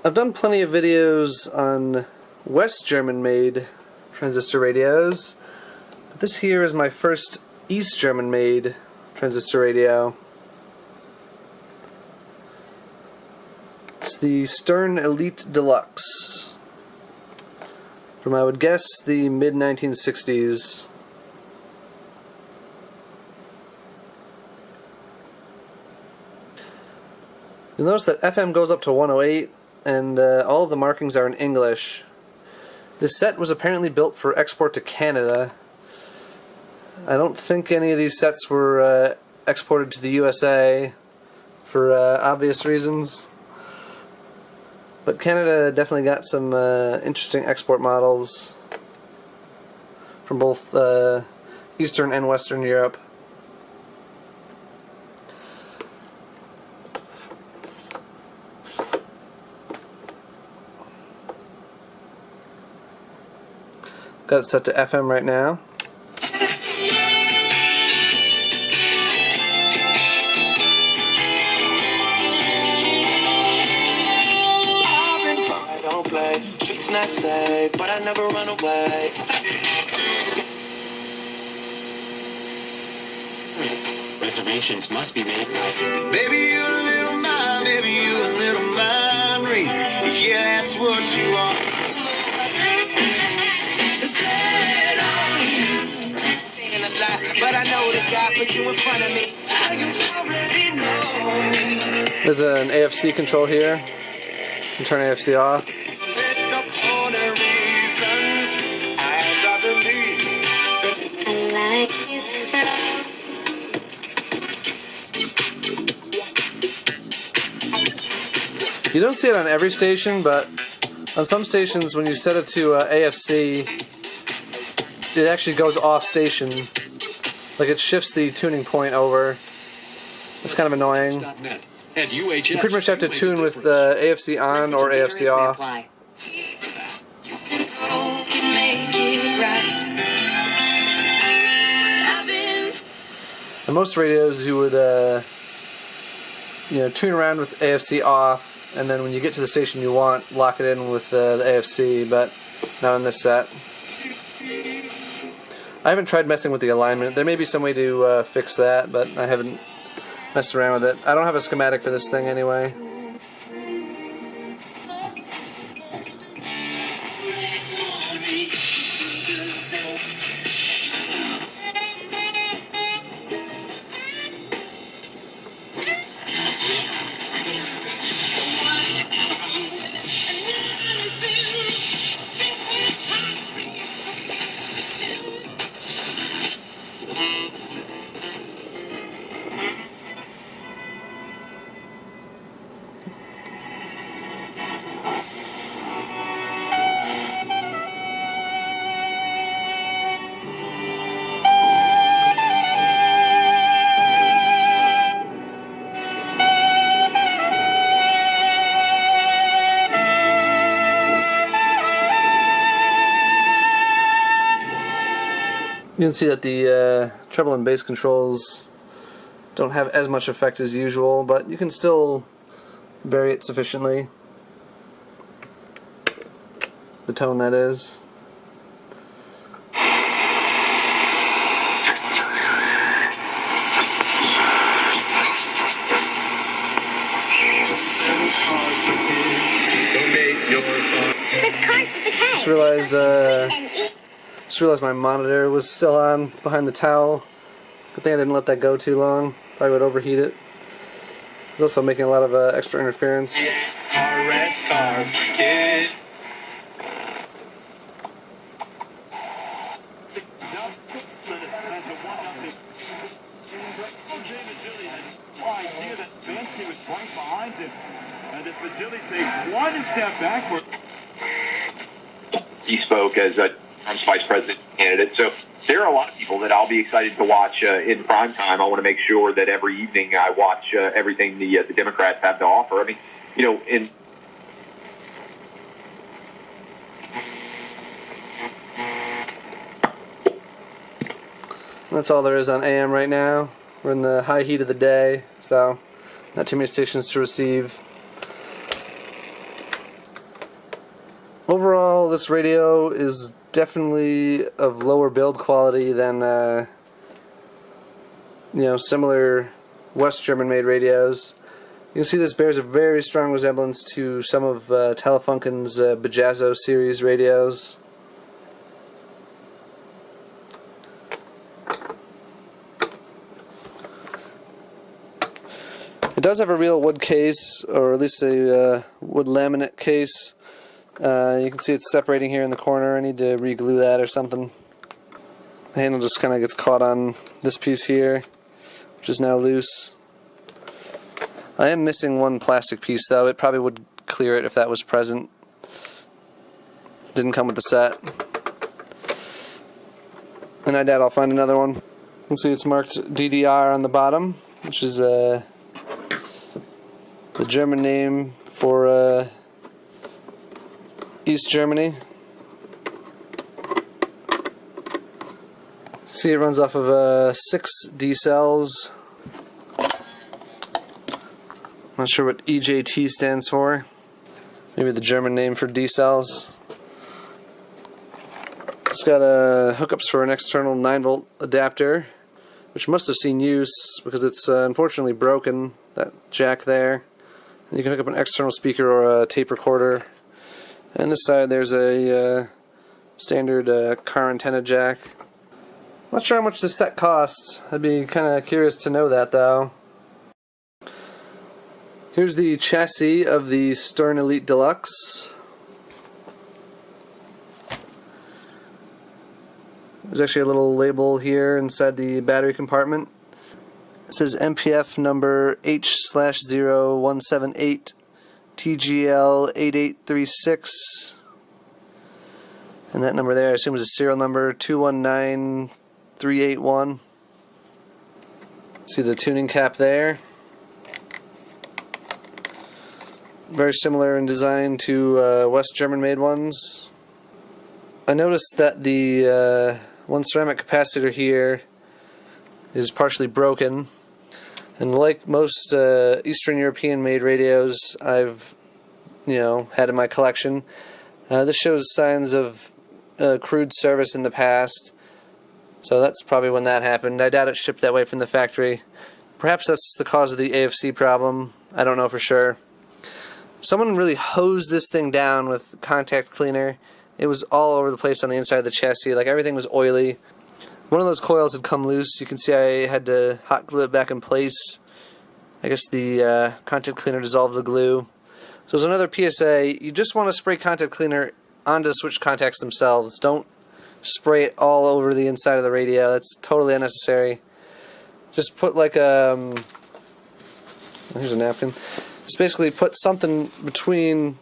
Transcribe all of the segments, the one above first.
I've done plenty of videos on West German made transistor radios, but this here is my first East German made transistor radio. It's the Stern Elite Deluxe from, I would guess, the mid-1960s. You'll notice that FM goes up to 108, and all of the markings are in English. This set was apparently built for export to Canada. I don't think any of these sets were exported to the USA for obvious reasons. But Canada definitely got some interesting export models from both Eastern and Western Europe. Got it set to FM right now. Streets not safe, but I never run away. Reservations must be made now. Baby, you a little mind, baby, you a little mind reader. Yeah, that's what you are. Set on you. Saying a lot, but I know that God put you in front of me. You already know. There's an AFC control here. You can turn AFC off. You don't see it on every station, but on some stations when you set it to AFC, it actually goes off station. Like it shifts the tuning point over. It's kind of annoying. You pretty much have to tune with AFC on or AFC off. On most radios you would tune around with AFC off, and then when you get to the station you want, lock it in with the AFC, but not on this set. I haven't tried messing with the alignment. There may be some way to fix that, but I haven't messed around with it. I don't have a schematic for this thing anyway. You can see that the treble and bass controls don't have as much effect as usual, but you can still vary it sufficiently. The tone, that is. Just realized my monitor was still on behind the towel. Good thing I didn't let that go too long. Probably would overheat it. It's also making a lot of extra interference. He spoke as a Trump's vice president candidate. So there are a lot of people that I'll be excited to watch in prime time. I want to make sure that every evening I watch everything the Democrats have to offer. I mean, That's all there is on AM right now. We're in the high heat of the day, so not too many stations to receive. Overall, this radio is definitely of lower build quality than similar West German made radios. You can see this bears a very strong resemblance to some of Telefunken's Bajazzo series radios. It does have a real wood case, or at least a wood laminate case. You can see it's separating here in the corner. I need to re-glue that or something. The handle just kind of gets caught on this piece here, which is now loose. I am missing one plastic piece though. It probably would clear it if that was present. Didn't come with the set. And I doubt I'll find another one. You can see it's marked DDR on the bottom, which is the German name for East Germany. See, it runs off of 6 D cells. Not sure what EJT stands for. Maybe the German name for D cells. It's got hookups for an external 9-volt adapter, which must have seen use because it's unfortunately broken, that jack there. And you can hook up an external speaker or a tape recorder. And this side there's a standard car antenna jack. Not sure how much this set costs. I'd be kind of curious to know that though. Here's the chassis of the Stern Elite Deluxe. There's actually a little label here inside the battery compartment. It says MPF number H/0178 TGL 8836. And that number there I assume is a serial number 219381. See the tuning cap there. Very similar in design to West German made ones. I noticed that the one ceramic capacitor here is partially broken, and like most Eastern European made radios I've had in my collection, this shows signs of crude service in the past, so that's probably when that happened. I doubt it shipped that way from the factory. Perhaps that's the cause of the AFC problem. I don't know for sure. Someone really hosed this thing down with contact cleaner. It was all over the place on the inside of the chassis, like everything was oily. One of those coils had come loose. You can see I had to hot glue it back in place. I guess the contact cleaner dissolved the glue. So as another PSA, you just want to spray contact cleaner onto the switch contacts themselves. Don't spray it all over the inside of the radio. That's totally unnecessary. Just put like a... here's a napkin. Just basically put something between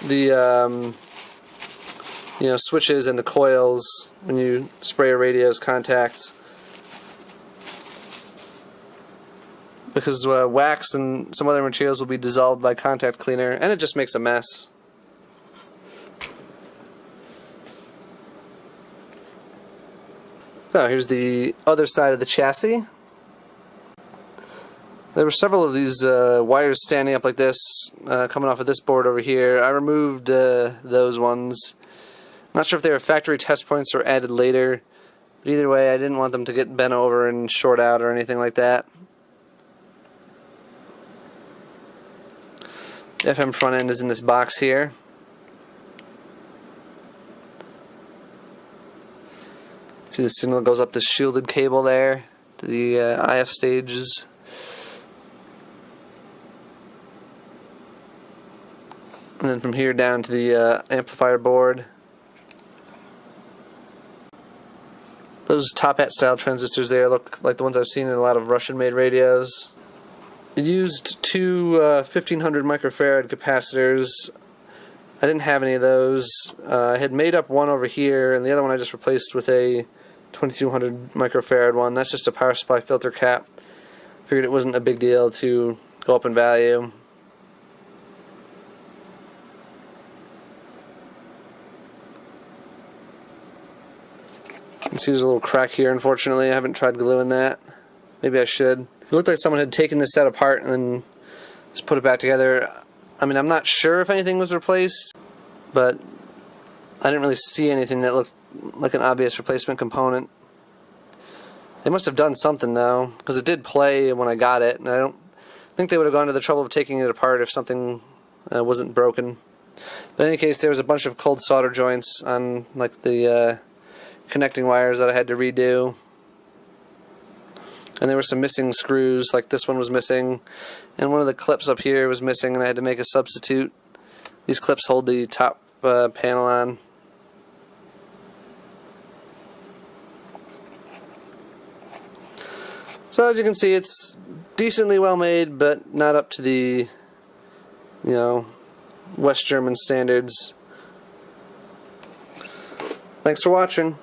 the switches and the coils when you spray a radio's contacts, because wax and some other materials will be dissolved by contact cleaner and it just makes a mess. So here's the other side of the chassis. There were several of these wires standing up like this, coming off of this board over here. I removed those ones. Not sure if they were factory test points or added later, but either way I didn't want them to get bent over and short out or anything like that. The FM front end is in this box here. See the signal goes up this shielded cable there to the IF stages. And then from here down to the amplifier board. Those top hat style transistors there look like the ones I've seen in a lot of Russian made radios. It used two 1500 microfarad capacitors. I didn't have any of those. I had made up one over here, and the other one I just replaced with a 2200 microfarad one. That's just a power supply filter cap. Figured it wasn't a big deal to go up in value. You can see there's a little crack here, unfortunately. I haven't tried gluing that. Maybe I should. It looked like someone had taken this set apart and then just put it back together. I mean, I'm not sure if anything was replaced, but I didn't really see anything that looked like an obvious replacement component. They must have done something though, because it did play when I got it, and I don't think they would have gone to the trouble of taking it apart if something wasn't broken. But in any case, there was a bunch of cold solder joints on like the connecting wires that I had to redo. And there were some missing screws, like this one was missing, and one of the clips up here was missing, and I had to make a substitute. These clips hold the top panel on. So as you can see, it's decently well made, but not up to the, West German standards. Thanks for watching.